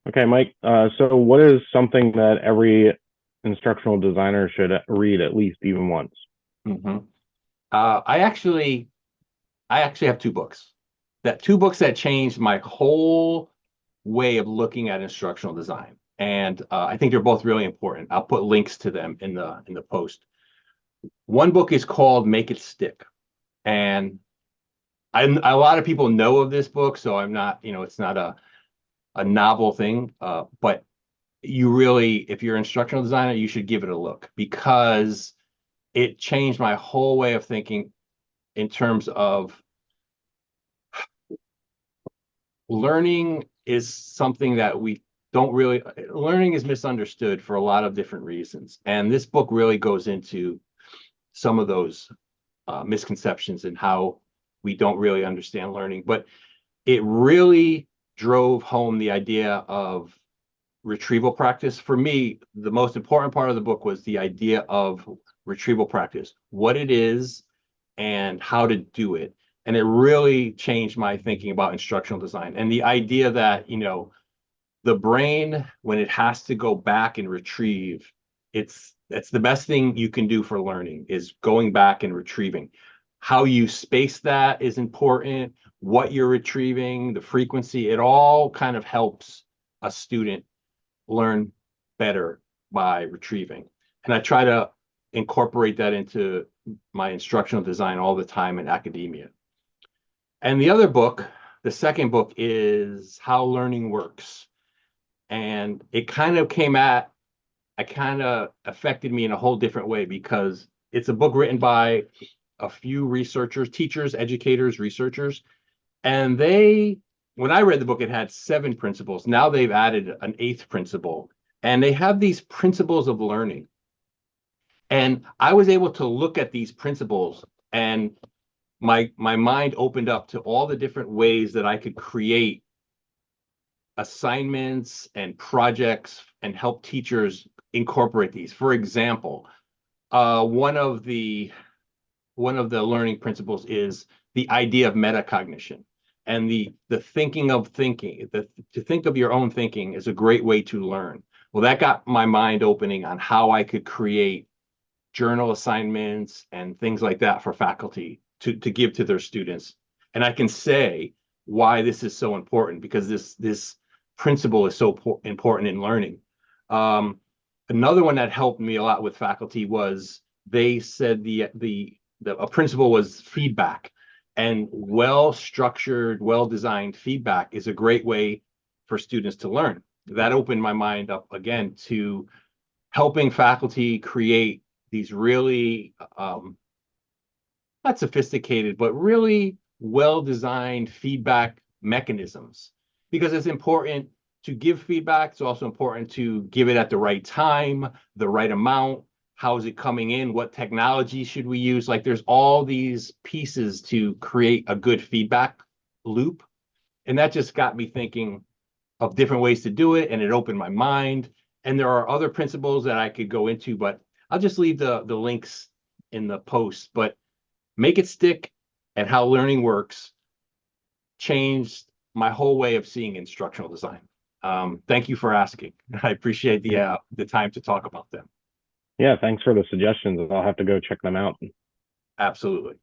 Okay, Mike. So what is something that every instructional designer should read at least even once? hmm I actually have two books that changed my whole way of looking at instructional design, and I think they're both really important. I'll put links to them in the post. One book is called Make It Stick, and a lot of people know of this book, so I'm not, it's not a novel thing, but you really, if you're an instructional designer, you should give it a look because it changed my whole way of thinking in terms of learning is something that we don't really, learning is misunderstood for a lot of different reasons. And this book really goes into some of those misconceptions and how we don't really understand learning. But it really drove home the idea of retrieval practice. For me, the most important part of the book was the idea of retrieval practice, what it is and how to do it. And it really changed my thinking about instructional design and the idea that, the brain, when it has to go back and retrieve, it's the best thing you can do for learning is going back and retrieving. How you space that is important, what you're retrieving, the frequency, it all kind of helps a student learn better by retrieving. And I try to incorporate that into my instructional design all the time in academia. And the other book, the second book, is How Learning Works. And it kind of affected me in a whole different way because it's a book written by a few researchers, teachers, educators, researchers. And when I read the book, it had 7 principles. Now they've added an 8th principle. And they have these principles of learning. And I was able to look at these principles, and my mind opened up to all the different ways that I could create assignments and projects and help teachers incorporate these. For example, one of the learning principles is the idea of metacognition, and the thinking of thinking. To think of your own thinking is a great way to learn. Well, that got my mind opening on how I could create journal assignments and things like that for faculty to give to their students. And I can say why this is so important because this principle is so important in learning. Um, Another one that helped me a lot with faculty was they said a principle was feedback, and well-structured, well-designed feedback is a great way for students to learn. That opened my mind up again to helping faculty create these really not sophisticated, but really well-designed feedback mechanisms. Because it's important to give feedback. It's also important to give it at the right time, the right amount. How is it coming in? What technology should we use? Like there's all these pieces to create a good feedback loop. And that just got me thinking of different ways to do it. And it opened my mind. And there are other principles that I could go into, but I'll just leave the links in the post. But Make It Stick and How Learning Works changed my whole way of seeing instructional design. Thank you for asking. I appreciate the time to talk about them. Yeah, thanks for the suggestions. I'll have to go check them out. Absolutely.